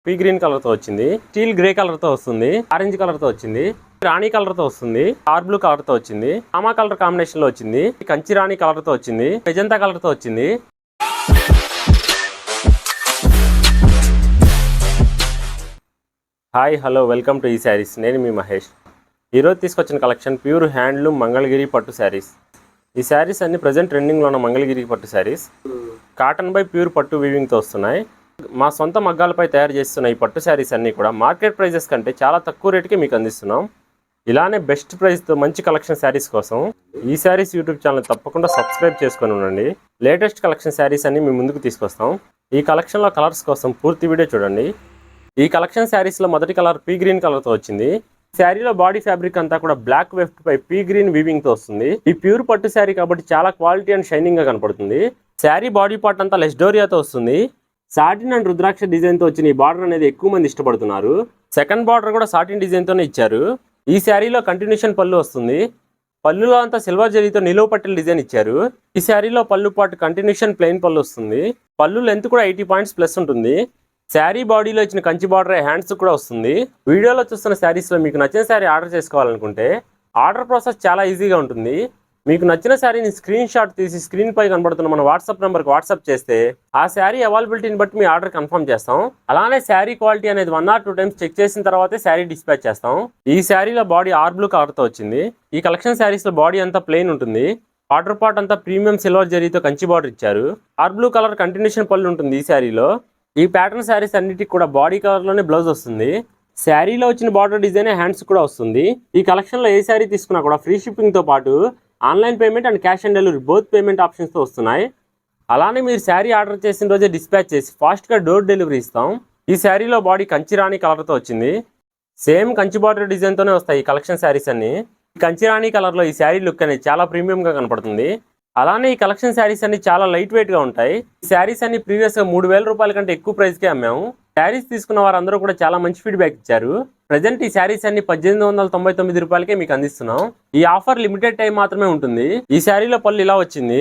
P green colour తో వచ్చింది, steel grey colour తో వస్తుంది, ఆరెంజ్ కలర్ తో వచ్చింది, రాణి కలర్ తో వస్తుంది, ఆర్ బ్లూ కలర్ తో వచ్చింది, ఆమా కలర్ కాంబినేషన్ లో వచ్చింది, కంచి రాణి కలర్ తో వచ్చింది, మెజంతా కలర్ తో వచ్చింది. హాయ్ హలో వెల్కమ్ టు ఈ శారీస్. నేను మీ మహేష్. ఈరోజు తీసుకొచ్చిన కలెక్షన్ ప్యూర్ హ్యాండ్లూమ్ మంగళగిరి పట్టు శారీస్. ఈ శారీస్ అన్ని ప్రజెంట్ ట్రెండింగ్లో ఉన్న మంగళగిరి పట్టు శారీస్ కాటన్ బై ప్యూర్ పట్టు వీవింగ్తో వస్తున్నాయి. మా సొంత మగ్గాలపై తయారు చేస్తున్న ఈ పట్టు శారీస్ అన్నీ కూడా మార్కెట్ ప్రైజెస్ కంటే చాలా తక్కువ రేటుకి మీకు అందిస్తున్నాం. ఇలానే బెస్ట్ ప్రైస్తో మంచి కలెక్షన్ శారీస్ కోసం ఈ శారీస్ యూట్యూబ్ ఛానల్ తప్పకుండా సబ్స్క్రైబ్ చేసుకొని ఉండండి. లేటెస్ట్ కలెక్షన్ శారీస్ అన్ని మీ ముందుకు తీసుకొస్తాం. ఈ కలెక్షన్లో కలర్స్ కోసం పూర్తి వీడియో చూడండి. ఈ కలెక్షన్ శారీస్లో మొదటి కలర్ పీ గ్రీన్ కలర్తో వచ్చింది. శారీలో బాడీ ఫ్యాబ్రిక్ అంతా కూడా బ్లాక్ వెఫ్ట్ పై పీ గ్రీన్ వీవింగ్ తో వస్తుంది. ఈ ప్యూర్ పట్టు శారీ కాబట్టి చాలా క్వాలిటీ అండ్ షైనింగ్ గా కనపడుతుంది. శారీ బాడీ పార్ట్ అంతా లెస్డోరియాతో వస్తుంది. సాటిన్ అండ్ రుద్రాక్ష డిజైన్ తో వచ్చిన ఈ బార్డర్ అనేది ఎక్కువ మంది ఇష్టపడుతున్నారు. సెకండ్ బార్డర్ కూడా సాటిన్ డిజైన్ తోనే ఇచ్చారు. ఈ శారీలో కంటిన్యూషన్ పళ్ళు వస్తుంది. పళ్ళులో అంతా సిల్వర్ జరీతో నిలువ పట్టెల డిజైన్ ఇచ్చారు. ఈ శారీలో పళ్ళు పాటు కంటిన్యూషన్ ప్లెయిన్ పళ్ళు వస్తుంది. పళ్ళు లెంత్ కూడా 80 పాయింట్స్ ప్లస్ ఉంటుంది. శారీ బాడీలో ఇచ్చిన కంచి బార్డర్ హ్యాండ్స్ కూడా వస్తుంది. వీడియోలో చూస్తున్న శారీస్లో మీకు నచ్చిన శారీ ఆర్డర్ చేసుకోవాలనుకుంటే ఆర్డర్ ప్రాసెస్ చాలా ఈజీగా ఉంటుంది. మీకు నచ్చిన శారీని స్క్రీన్ షాట్ తీసి స్క్రీన్ పై కనబడుతున్న మన వాట్సాప్ నెంబర్కి వాట్సాప్ చేస్తే ఆ శారీ అవైలబిలిటీని బట్టి మీ ఆర్డర్ కన్ఫర్మ్ చేస్తాం. అలానే శారీ క్వాలిటీ అనేది 1 or 2 times చెక్ చేసిన తర్వాతే శారీ డిస్పాచ్ చేస్తాం. ఈ శారీలో బాడీ ఆర్ బ్లూ కలర్తో వచ్చింది. ఈ కలెక్షన్ శారీస్లో బాడీ అంతా ప్లెయిన్ ఉంటుంది. బార్డర్ పార్ట్ అంతా ప్రీమియం సిల్వర్ జరీతో కంచి బార్డర్ ఇచ్చారు. ఆర్ బ్లూ కలర్ కంటిన్యూషన్ పళ్ళు ఉంటుంది ఈ శారీలో. ఈ ప్యాటర్న్ శారీస్ అన్నిటికి కూడా బాడీ కలర్ లోనే బ్లౌజ్ వస్తుంది. శారీలో వచ్చిన బార్డర్ డిజైన్ హ్యాండ్స్ కూడా వస్తుంది. ఈ కలెక్షన్ లో ఏ శారీ తీసుకున్నా కూడా ఫ్రీ షిప్పింగ్ తో పాటు online payment and cash on delivery both payment options తో వస్తున్నాయి. అలానే మీరు శారీ ఆర్డర్ చేసిన రోజే డిస్పాచ్ చేసి ఫాస్ట్ గా డోర్ డెలివరీ ఇస్తాం. ఈ శారీలో బాడీ కంచి రాణి కలర్ తో వచ్చింది. సేమ్ కంచి బార్డర్ డిజైన్ తోనే వస్తాయి ఈ కలెక్షన్ శారీస్ అన్ని. ఈ కంచి రాణి కలర్ లో ఈ శారీ లుక్ అనేది చాలా ప్రీమియం గా కనపడుతుంది. అలానే ఈ కలెక్షన్ శారీస్ అన్ని చాలా లైట్ వెయిట్ గా ఉంటాయి. ఈ శారీస్ అన్ని ప్రీవియస్ గా 3000 రూపాయల కంటే ఎక్కువ ప్రైస్ కి అమ్మాము. శారీస్ తీసుకున్న వారందరూ కూడా చాలా మంచి ఫీడ్బ్యాక్ ఇచ్చారు. ప్రజెంట్ ఈ శారీస్ అన్ని 1899 రూపాయలకే మీకు అందిస్తున్నాం. ఈ ఆఫర్ లిమిటెడ్ టైం మాత్రమే ఉంటుంది. ఈ శారీలో పళ్ళు ఇలా వచ్చింది.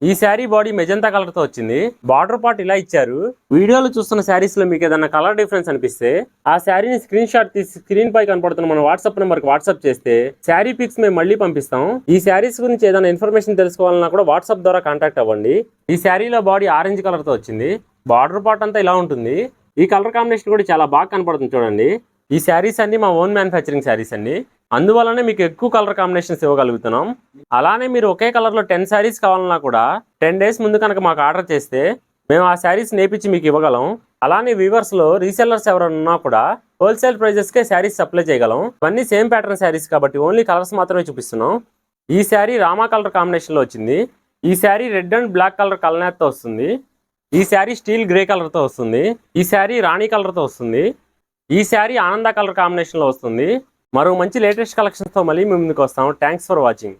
ఈ శారీ బాడీ మెజంతా కలర్ తో వచ్చింది. బార్డర్ పార్ట్ ఇలా ఇచ్చారు. వీడియోలో చూస్తున్న శారీస్ లో మీకు ఏదైనా కలర్ డిఫరెన్స్ అనిపిస్తే ఆ శారీని స్క్రీన్ షాట్ తీసి స్క్రీన్ పై కనపడుతున్న మన వాట్సాప్ నెంబర్ కి వాట్సాప్ చేస్తే శారీ పిక్స్ మేము మళ్ళీ పంపిస్తాం. ఈ శారీస్ గురించి ఏదైనా ఇన్ఫర్మేషన్ తెలుసుకోవాలన్నా కూడా వాట్సాప్ ద్వారా కాంటాక్ట్ అవ్వండి. ఈ శారీలో బాడీ ఆరెంజ్ కలర్ తో వచ్చింది. బార్డర్ పార్ట్ అంతా ఇలా ఉంటుంది. ఈ కలర్ కాంబినేషన్ కూడా చాలా బాగా కనపడుతుంది చూడండి. ఈ శారీస్ అన్ని మా ఓన్ మ్యానుఫ్యాక్చరింగ్ శారీస్ అండి. అందువల్లనే మీకు ఎక్కువ కలర్ కాంబినేషన్స్ ఇవ్వగలుగుతున్నాం. అలానే మీరు ఒకే కలర్లో 10 శారీస్ కావాలన్నా కూడా 10 days ముందు కనుక మాకు ఆర్డర్ చేస్తే మేము ఆ శారీస్ నేపించి మీకు ఇవ్వగలం. అలానే వ్యూవర్స్లో రీసెల్లర్స్ ఎవరైనా ఉన్నా కూడా హోల్సేల్ ప్రైజెస్కే శారీస్ సప్లై చేయగలం. ఇవన్నీ సేమ్ ప్యాటర్న్ శారీస్ కాబట్టి ఓన్లీ కలర్స్ మాత్రమే చూపిస్తున్నాం. ఈ శారీ రామా కలర్ కాంబినేషన్లో వచ్చింది. ఈ sari red and black colour కలనేత్తో వస్తుంది. ఈ శారీ స్టీల్ గ్రే కలర్తో వస్తుంది. ఈ శారీ రాణి కలర్తో వస్తుంది. ఈ శారీ ఆనంద కలర్ కాంబినేషన్లో వస్తుంది. మరో మంచి లేటెస్ట్ కలెక్షన్స్తో మళ్ళీ మేము ముందుకు వస్తాం. Thanks for watching.